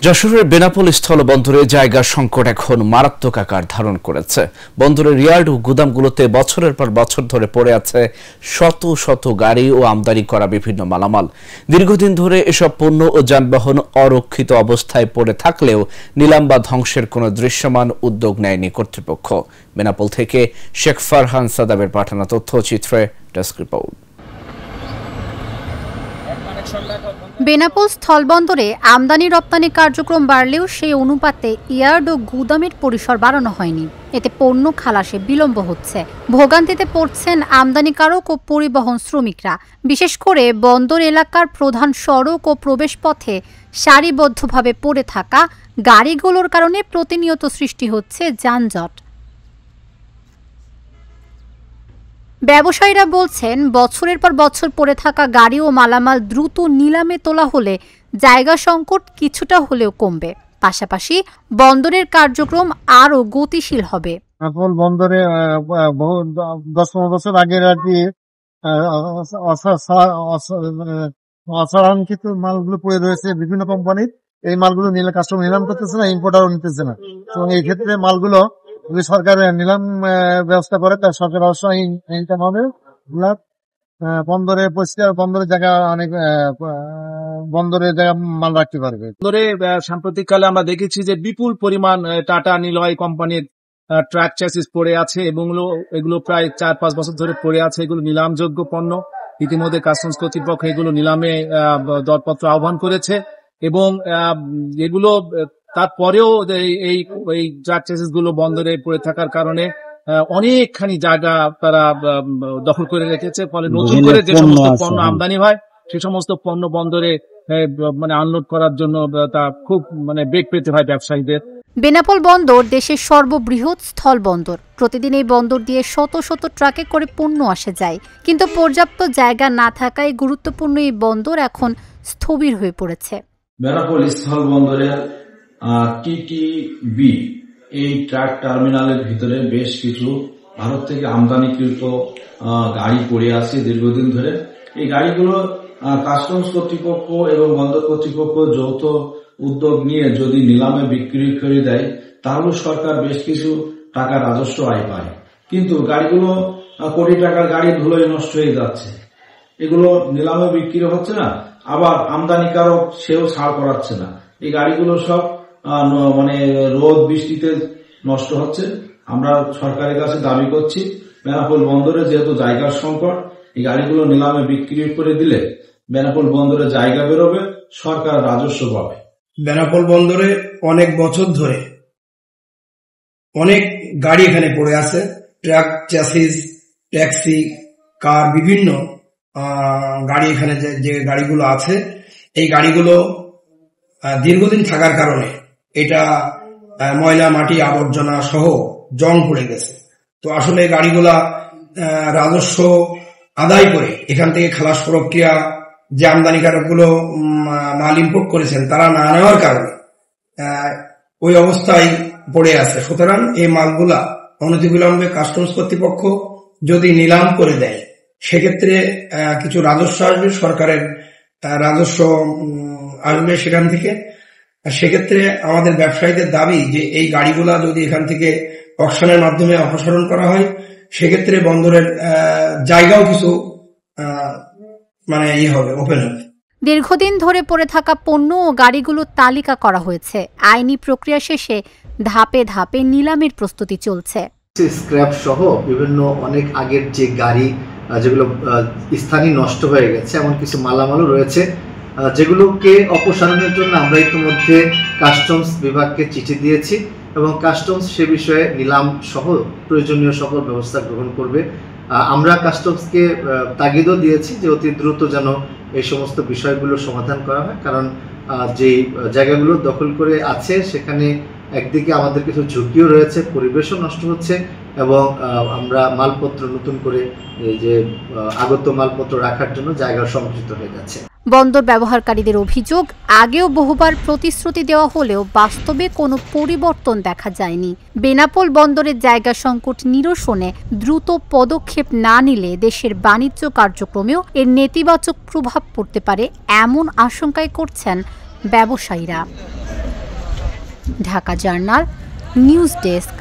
যশোরের বেনাপোল স্থলবন্দরে জায়গার সংকট এখন মারাত্মক আকার ধারণ করেছে। বন্দরের ইয়ার্ড ও গুদামগুলোতে বছরের পর বছর ধরে পড়ে আছে শত শত গাড়ি ও আমদানি করা বিভিন্ন মালামাল। দীর্ঘদিন ধরে এসব পণ্য ও যানবাহন অরক্ষিত অবস্থায় পড়ে থাকলেও নিলাম বা ধ্বংসের কোনো দৃশ্যমান উদ্যোগ নেয়নি কর্তৃপক্ষ। বেনাপোল থেকে শেখ ফারহান সাদাবের পাঠানো তথ্যচিত্রে ডেস্ক রিপোর্ট। বেনাপোল স্থলবন্দরে আমদানি রপ্তানি কার্যক্রম বাড়লেও সেই অনুপাতে ইয়ার্ড ও গুদামের পরিসর বাড়ানো হয়নি। এতে পণ্য খালাসে বিলম্ব হচ্ছে। ভোগান্তিতে পড়ছেন আমদানিকারক ও পরিবহন শ্রমিকরা। বিশেষ করে বন্দর এলাকার প্রধান সড়ক ও প্রবেশপথে সারিবদ্ধভাবে পড়ে থাকা গাড়িগুলোর কারণে প্রতিনিয়ত সৃষ্টি হচ্ছে যানজট। ব্যবসায়ীরা বলছেন, বছরের পর বছর পড়ে থাকা গাড়ি ও মালামাল দ্রুত নিলামে তোলা হলে জায়গা সংকট কিছুটা হলেও কমবে, পাশাপাশি বন্দরের কার্যক্রম আরও গতিশীল হবে। বন্দরে 10-15 বছর আগের আর কি অসাধারণকৃত মালগুলো পড়ে রয়েছে বিভিন্ন কোম্পানির। এই মালগুলো নিলে কাস্টমার নিলাম করতেছে না, ইম্পোর্টারও নিতেছে না। এবং এই ক্ষেত্রে মালগুলো যদি সরকার নিলাম ব্যবস্থা করে, তার সরকার অবশ্যই ইনকাম হবে। বন্দরে পরিষ্কার, বন্দরের জায়গা অনেক, বন্দরের জায়গা মাল রাখতে পারবে। বন্দরে সাম্প্রতিককালে আমরা দেখেছি যে বিপুল পরিমাণ টাটা নিলয় কোম্পানির ট্রাক চ্যাসিস পড়ে আছে এবং এগুলো প্রায় 4-5 বছর ধরে পড়ে আছে। এগুলো নিলামযোগ্য পণ্য। ইতিমধ্যে কাস্টমস কর্তৃপক্ষ এগুলো নিলামে দরপত্র আহ্বান করেছে এবং এগুলো তারপরেও এই ট্রাক চ্যাসিস গুলো বন্দরে পড়ে থাকার কারণে অনেকখানি জায়গা তারা দখল করে রেখেছে। ফলে নতুন করে যে সমস্ত পণ্য আমদানি হয় সে সমস্ত পণ্য বন্দরে আনলোড করার জন্য তা খুব বেগ পেতে হয় ব্যবসায়ীদের। বেনাপোল বন্দর দেশের সর্ববৃহৎ স্থল বন্দর। প্রতিদিন এই বন্দর দিয়ে শত শত ট্রাকে করে পণ্য আসে যায়, কিন্তু পর্যাপ্ত জায়গা না থাকায় গুরুত্বপূর্ণ এই বন্দর এখন স্থবির হয়ে পড়েছে। বেনাপোল স্থল বন্দরের TTB এই ট্রাক টার্মিনালের ভিতরে বেশ কিছু ভারত থেকে আমদানিকৃত গাড়ি পড়ে আছে দীর্ঘদিন ধরে। এই গাড়িগুলো কাস্টমস কর্তৃপক্ষ এবং বন্দর কর্তৃপক্ষ যৌথ উদ্যোগ নিয়ে যদি নিলামে বিক্রি করে দেয় তাহলে সরকার বেশ কিছু টাকা রাজস্ব আয় পায়। কিন্তু গাড়িগুলো কোটি টাকার গাড়ি ধুলোয় নষ্ট হয়ে যাচ্ছে। এগুলো নিলামে বিক্রি হচ্ছে না, আবার আমদানিকারক সেও ছাড় করাচ্ছে না। এই গাড়িগুলো সব রোদ বৃষ্টিতে নষ্ট হচ্ছে। আমরা সরকারের কাছে দাবি করছি, বেনাপোল বন্দরে যেহেতু জায়গার সংকট, এই গাড়িগুলো নিলামে বিক্রি করে দিলে বেনাপোল বন্দরে জায়গা বেরোবে, সরকার রাজস্ব পাবে। বেনাপোল বন্দরে অনেক বছর ধরে অনেক গাড়ি এখানে পড়ে আছে। ট্রাক, চ্যাসিস, ট্যাক্সি, কার, বিভিন্ন গাড়ি এখানে যে গাড়িগুলো আছে, এই গাড়িগুলো দীর্ঘদিন থাকার কারণে এটা ময়লা, মাটি, আবর্জনা সহ জং পড়ে গেছে। তো আসলে গাড়িগুলা রাজস্ব আদায় করে এখান থেকে খালাস প্রক্রিয়া যে আমদানিকারকগুলো মাল ইম্পোর্ট করেছেন তারা না নেওয়ার কারণে ওই অবস্থায় পড়ে আছে। সুতরাং এই মালগুলা অনতিবিলম্বে কাস্টমস কর্তৃপক্ষ যদি নিলাম করে দেয় সেক্ষেত্রে কিছু রাজস্ব আসবে, সরকারের রাজস্ব আসবে সেখান থেকে। সেক্ষেত্রে আমাদের ব্যবসায়ীদের দাবি যে এই গাড়িগুলা যদি এখান থেকে অকশনের মাধ্যমে অপসারণ করা হয় সেক্ষেত্রে বন্দরের জায়গাও কিছু হবে, ওপেন হবে। দীর্ঘদিন ধরে পড়ে থাকা পণ্য ও গাড়িগুলোর তালিকা করা হয়েছে। আইনি প্রক্রিয়া শেষে ধাপে ধাপে নিলামের প্রস্তুতি চলছে। স্ক্র্যাপ সহ বিভিন্ন অনেক আগের যে গাড়ি যেগুলো স্থানীয় নষ্ট হয়ে গেছে, এমন কিছু মালামালও রয়েছে যেগুলোকে অপসারণের জন্য আমরা ইতিমধ্যে কাস্টমস বিভাগকে চিঠি দিয়েছি এবং কাস্টমস সে বিষয়ে নিলাম সহ প্রয়োজনীয় সকল ব্যবস্থা গ্রহণ করবে। আমরা কাস্টমসকে তাগিদও দিয়েছি যে অতি দ্রুত যেন এই সমস্ত বিষয়গুলো সমাধান করা হয়, কারণ যে জায়গাগুলো দখল করে আছে সেখানে একদিকে আমাদের কিছু ঝুঁকিও রয়েছে, পরিবেশও নষ্ট হচ্ছে এবং আমরা মালপত্র নতুন করে যে আগত মালপত্র রাখার জন্য জায়গা সংকুচিত হয়ে যাচ্ছে। বন্দর ব্যবহারকারীদের অভিযোগ, আগেও বহুবার প্রতিশ্রুতি দেওয়া হলেও বাস্তবে কোনো পরিবর্তন দেখা যায়নি। বেনাপোল বন্দরের জায়গা সংকট নিরসনে দ্রুত পদক্ষেপ না নিলে দেশের বাণিজ্য কার্যক্রমেও এর নেতিবাচক প্রভাব পড়তে পারে এমন আশঙ্কাই করছেন ব্যবসায়ীরা। Dhaka journal news desk.